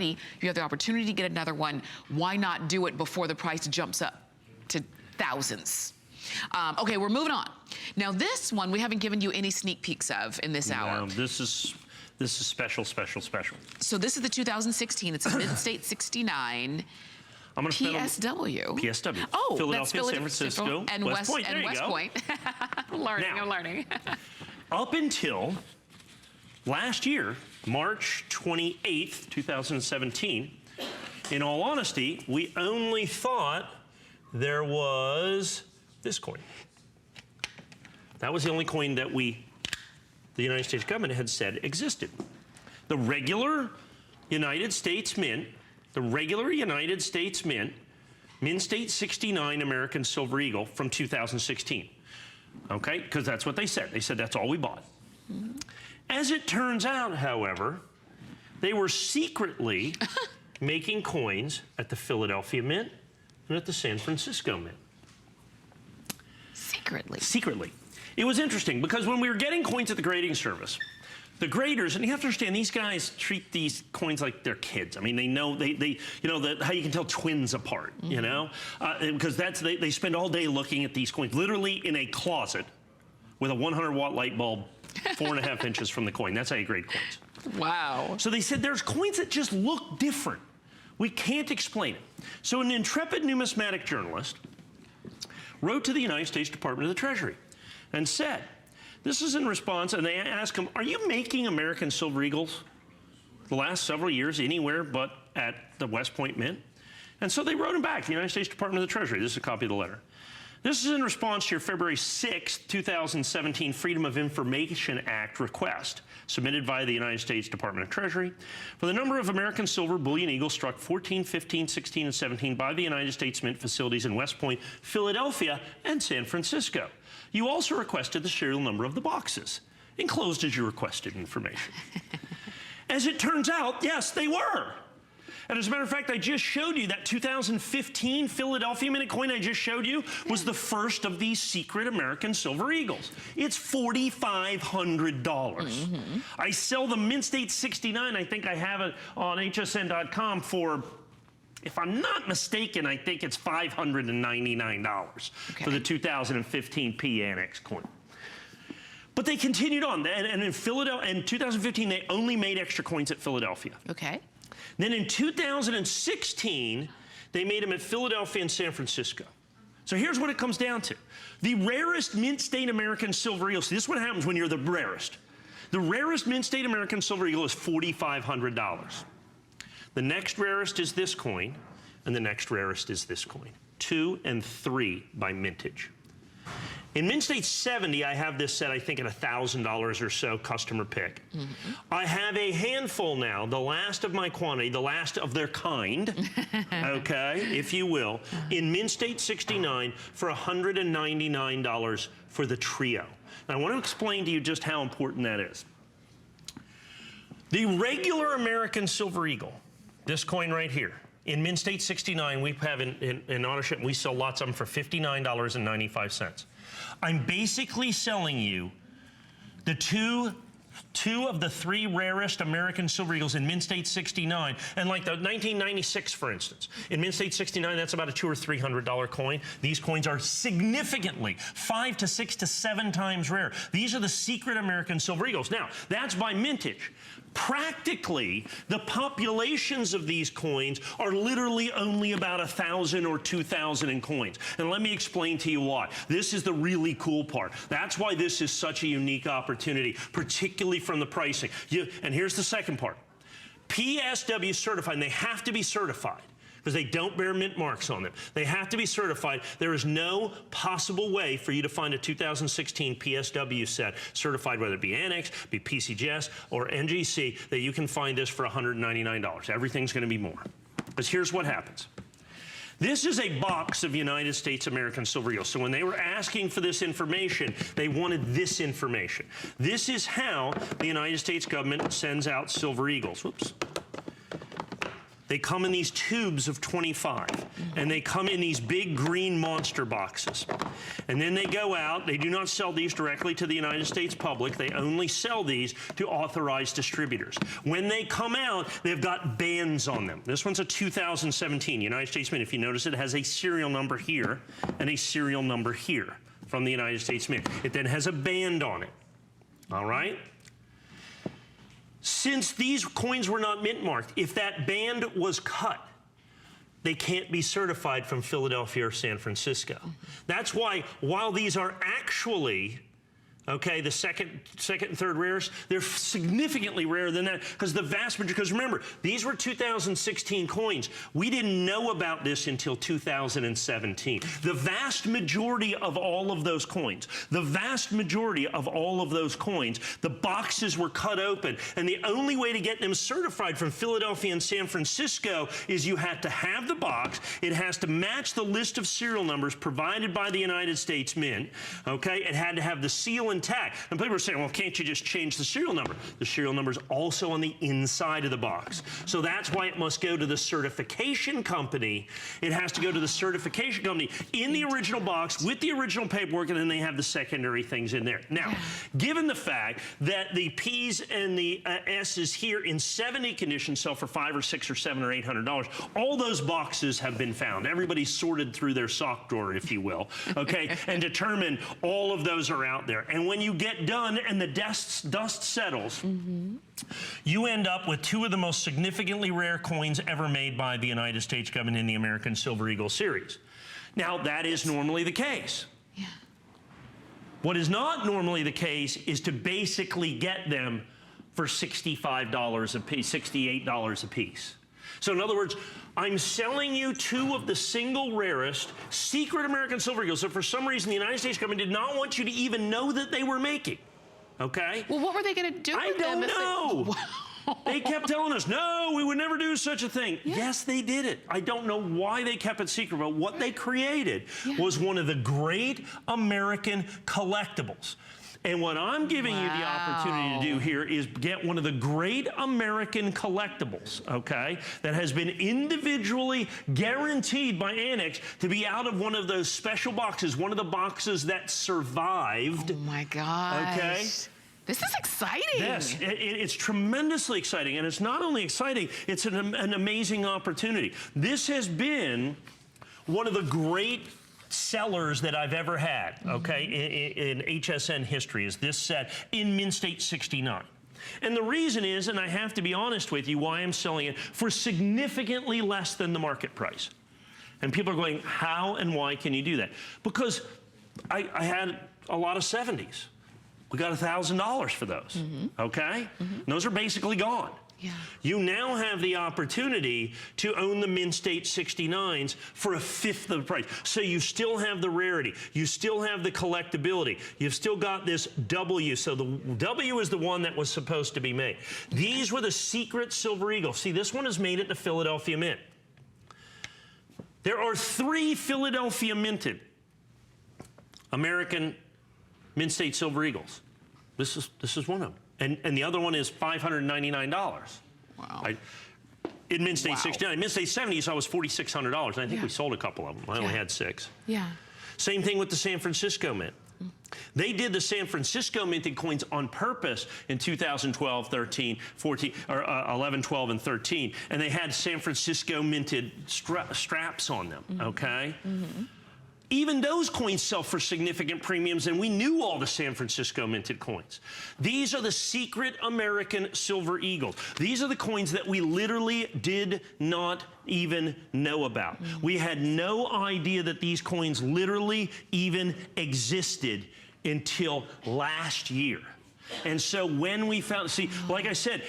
You have the opportunity to get another one. Why not do it before the price jumps up to thousands? Okay, we're moving on. Now this one, we haven't given you any sneak peeks of in this hour. No, this is special, special, special. So this is the 2016, it's a Mid-State 69 PSW. PSW. Oh, Philadelphia, San Francisco, and West Point. And West Point. I'm learning. Up until last year, March 28th, 2017, in all honesty, we only thought there was this coin. That was the only coin that the United States government had said existed. The regular United States Mint, Mint State 69 American Silver Eagle from 2016. Okay, because that's what they said. They said that's all we bought. Mm-hmm. As it turns out, however, they were secretly making coins at the Philadelphia Mint and at the San Francisco Mint. Secretly? Secretly. It was interesting because when we were getting coins at the grading service, the graders, and you have to understand, these guys treat these coins like they're kids. I mean, they know, you know, how you can tell twins apart, mm-hmm. you know? Because they spend all day looking at these coins, literally in a closet with a 100-watt light bulb 4.5 inches from the coin. That's how you grade coins. Wow. So they said there's coins that just look different. We can't explain it. So an intrepid numismatic journalist wrote to the United States Department of the Treasury and said, this is in response, and they asked him, are you making American Silver Eagles the last several years anywhere but at the West Point Mint? And so they wrote him back, the United States Department of the Treasury. This is a copy of the letter. This is in response to your February 6, 2017 Freedom of Information Act request submitted via the United States Department of Treasury for the number of American silver bullion eagles struck 14, 15, 16, and 17 by the United States Mint facilities in West Point, Philadelphia, and San Francisco. You also requested the serial number of the boxes, enclosed as your requested information. As it turns out, yes, they were. And as a matter of fact, I just showed you that 2015 Philadelphia Mint coin I just showed you was the first of these secret American Silver Eagles. It's $4,500. Mm-hmm. I sell the Mint State 69, I think I have it on hsn.com for, if I'm not mistaken, I think it's $599 for the 2015 P Annex coin. But they continued on, and in Philadelphia, in 2015, they only made extra coins at Philadelphia. Okay. Then in 2016, they made them at Philadelphia and San Francisco. So here's what it comes down to. The rarest Mint State American Silver Eagle, so this is what happens when you're the rarest. The rarest Mint State American Silver Eagle is $4,500. The next rarest is this coin, and the next rarest is this coin. 2 and 3 by mintage. In Mint State 70, I have this set, I think, at $1,000 or so, customer pick. Mm-hmm. I have a handful now, the last of my quantity, the last of their kind, okay, if you will, in Mint State 69 for $199 for the trio. Now, I want to explain to you just how important that is. The regular American Silver Eagle, this coin right here, in Mint State 69, we have in auto ship, we sell lots of them for $59.95. I'm basically selling you the two of the 3 rarest American Silver Eagles in Mint State 69, and like the 1996, for instance. In Mint State 69, that's about a $200 or $300 coin. These coins are significantly 5 to 6 to 7 times rare. These are the secret American Silver Eagles. Now, that's by mintage. Practically, the populations of these coins are literally only about 1,000 or 2,000 in coins. And let me explain to you why. This is the really cool part. That's why this is such a unique opportunity, particularly from the pricing. And here's the second part. PSW certified, and they have to be certified, because they don't bear mint marks on them. They have to be certified. There is no possible way for you to find a 2016 PSW set certified, whether it be Annex, be PCGS, or NGC, that you can find this for $199. Everything's going to be more. Because here's what happens. This is a box of United States American Silver Eagles. So when they were asking for this information, they wanted this information. This is how the United States government sends out Silver Eagles. Whoops. They come in these tubes of 25, and they come in these big green monster boxes. And then they go out. They do not sell these directly to the United States public. They only sell these to authorized distributors. When they come out, they've got bands on them. This one's a 2017 United States Mint. If you notice, it has a serial number here and a serial number here from the United States Mint. It then has a band on it. All right? Since these coins were not mint marked, if that band was cut, they can't be certified from Philadelphia or San Francisco. That's why, while these are actually, okay, the second and third rarest, they're significantly rarer than that, because the vast majority, because remember, these were 2016 coins. We didn't know about this until 2017. The vast majority of all of those coins, the boxes were cut open, and the only way to get them certified from Philadelphia and San Francisco is you had to have the box, it has to match the list of serial numbers provided by the United States Mint, okay? It had to have the seal intact. And people are saying, well, can't you just change the serial number? The serial number is also on the inside of the box. So that's why it must go to the certification company. It has to go to the certification company in the original box with the original paperwork, and then they have the secondary things in there. Now, given the fact that the P's and the S's here in 70 condition sell for $500 or $600 or $700 or $800, all those boxes have been found. Everybody sorted through their sock drawer, if you will, okay, and determined all of those are out there. And when you get done and the dust settles, you end up with two of the most significantly rare coins ever made by the United States government in the American Silver Eagle series. Now, that is normally the case. Yeah. What is not normally the case is to basically get them for $65 a piece, $68 a piece. So in other words, I'm selling you two of the single rarest secret American Silver Eagles that for some reason the United States government did not want you to even know that they were making, okay? Well, what were they going to do with them? I don't know. They kept telling us, no, we would never do such a thing. Yeah. Yes, they did it. I don't know why they kept it secret, but what they created was one of the great American collectibles. And what I'm giving you the opportunity to do here is get one of the great American collectibles, okay, that has been individually guaranteed by Annex to be out of one of those special boxes, one of the boxes that survived. Oh, my gosh. Okay? This is exciting. Yes, it's tremendously exciting. And it's not only exciting, it's an amazing opportunity. This has been one of the great sellers that I've ever had, okay, in HSN history, is this set in Mint State 69. And the reason is, and I have to be honest with you, why I'm selling it for significantly less than the market price. And people are going, how and why can you do that? Because I had a lot of 70s. We got $1,000 for those, okay? And those are basically gone. Yeah. You now have the opportunity to own the Mint State 69s for a fifth of the price. So you still have the rarity. You still have the collectability. You've still got this W. So the W is the one that was supposed to be made. These were the secret Silver Eagles. See, this one is made at the Philadelphia Mint. There are 3 Philadelphia minted American Mint State Silver Eagles. This is one of them. And the other one is $599. Wow. In Mint State 69. Mint State 70, so I was $4,600. And I think we sold a couple of them. I only had 6. Yeah. Same thing with the San Francisco Mint. They did the San Francisco minted coins on purpose in 2012, 13, 14, or 11, 12, and 13. And they had San Francisco minted straps on them, okay? Even those coins sell for significant premiums, and we knew all the San Francisco minted coins. These are the secret American Silver Eagles. These are the coins that we literally did not even know about. We had no idea that these coins literally even existed until last year. And so when we found, see, like I said,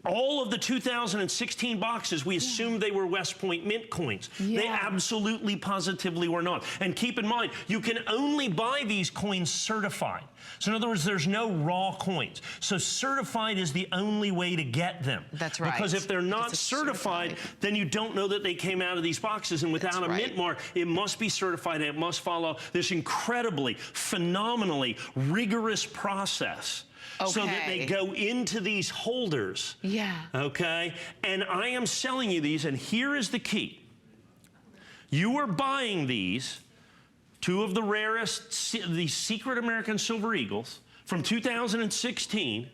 all of the 2016 boxes, we assumed they were West Point Mint coins. They absolutely, positively were not. And keep in mind, you can only buy these coins certified. So in other words, there's no raw coins. So certified is the only way to get them. That's right. Because if they're not certified, then you don't know that they came out of these boxes. And without a mint mark, it must be certified, and it must follow this incredibly, phenomenally rigorous process so that they go into these holders. Yeah. Okay? And I am selling you these, and here is the key. You are buying these, two of the rarest, the Secret American Silver Eagles from 2016,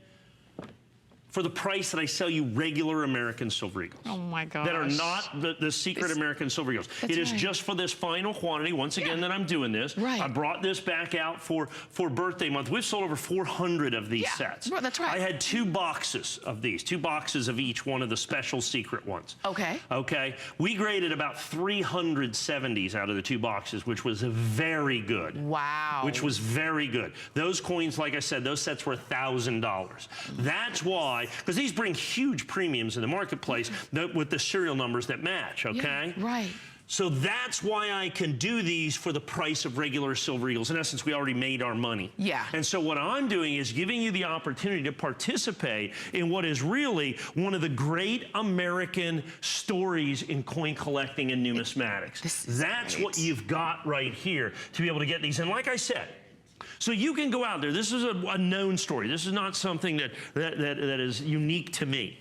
for the price that I sell you regular American Silver Eagles. Oh my gosh. That are not the Secret American Silver Eagles. It is just for this final quantity, once again, that I'm doing this. Right. I brought this back out for birthday month. We've sold over 400 of these sets. That's right. I had 2 boxes of these, 2 boxes of each one of the special secret ones. Okay. Okay. We graded about 370s out of the 2 boxes, which was very good. Wow. Which was very good. Those coins, like I said, those sets were $1,000. That's why, because these bring huge premiums in the marketplace with the serial numbers that match, okay? Yeah, right. So that's why I can do these for the price of regular Silver Eagles. In essence, we already made our money. Yeah. And so what I'm doing is giving you the opportunity to participate in what is really one of the great American stories in coin collecting and numismatics. That's great. what you've got right here to be able to get these. And like I said, so you can go out there. This is a known story. This is not something that is unique to me.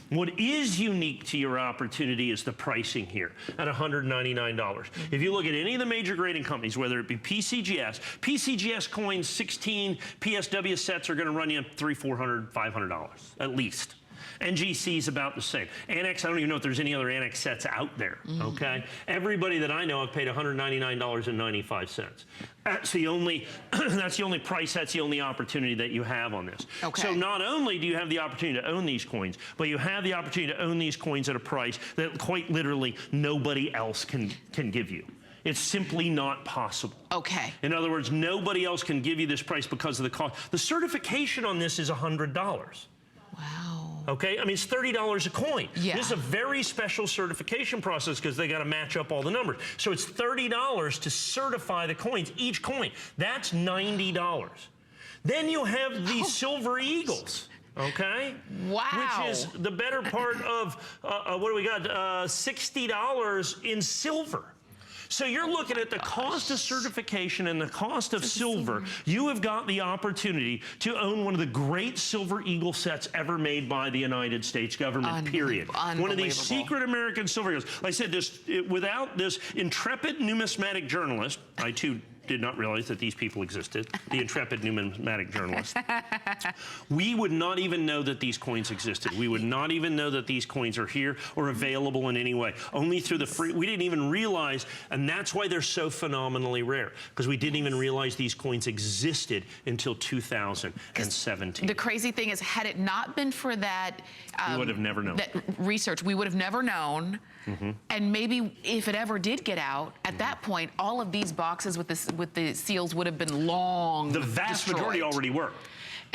What is unique to your opportunity is the pricing here at $199. If you look at any of the major grading companies, whether it be PCGS coins, 16 PSW sets are going to run you $300, $400, $500 at least. NGC is about the same. Annex, I don't even know if there's any other Annex sets out there, okay? Everybody that I know have paid $199.95. That's the only price, that's the only opportunity that you have on this. Okay. So not only do you have the opportunity to own these coins, but you have the opportunity to own these coins at a price that quite literally nobody else can give you. It's simply not possible. Okay. In other words, nobody else can give you this price because of the cost. The certification on this is $100. Wow. Okay, I mean, it's $30 a coin. Yeah. This is a very special certification process because they got to match up all the numbers. So it's $30 to certify the coins, each coin. That's $90. Then you have these Silver Eagles. Okay? Wow. Which is the better part of, what do we got? $60 in silver. So you're looking at the cost of certification and the cost of silver. You have got the opportunity to own one of the great Silver Eagle sets ever made by the United States government, period. One of these Secret American Silver Eagles. Like I said, without this intrepid numismatic journalist, I too did not realize that these people existed, the intrepid numismatic journalist, we would not even know that these coins existed. We would not even know that these coins are here or available in any way. Only through the free, we didn't even realize, and that's why they're so phenomenally rare, because we didn't even realize these coins existed until 2017. The crazy thing is, had it not been for that, we would have never known. That research, we would have never known. And maybe if it ever did get out, at that point, all of these boxes with the seals would have been long The vast majority already were.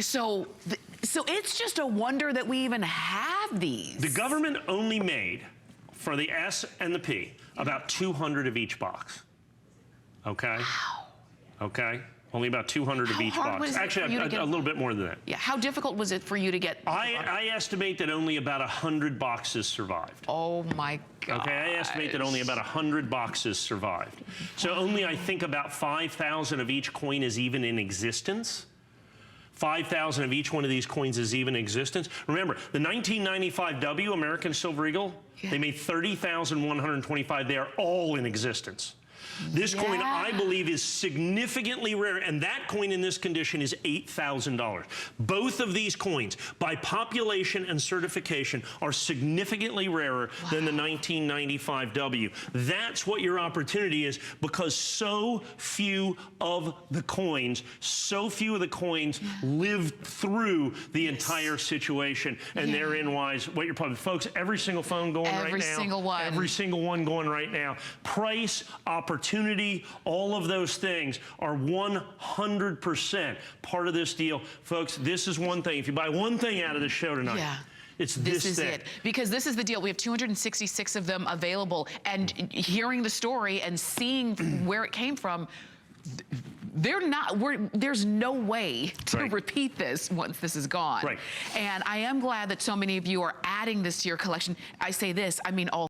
So it's just a wonder that we even have these. The government only made, for the S and the P, about 200 of each box. Okay? Wow. Okay? Only about 200 of each box. Actually, a little bit more than that. Yeah. How difficult was it for you to get? I estimate that only about 100 boxes survived. Oh my God. Okay, I estimate that only about 100 boxes survived. So only, I think, about 5,000 of each coin is even in existence. 5,000 of each one of these coins is even in existence. Remember, the 1995 W American Silver Eagle, they made 30,125. They are all in existence. This coin, I believe, is significantly rare, and that coin in this condition is $8,000. Both of these coins, by population and certification, are significantly rarer than the 1995 W. That's what your opportunity is, because so few of the coins lived through the entire situation, and therein lies what you're probably, folks, every single phone going right now. Every single one. Every single one going right now. Price, opportunity, all of those things are 100% part of this deal. Folks, this is one thing. If you buy one thing out of this show tonight, it's this thing. This is it. Because this is the deal. We have 266 of them available, and hearing the story and seeing where it came from, there's no way to repeat this once this is gone. And I am glad that so many of you are adding this to your collection. I say this, I mean all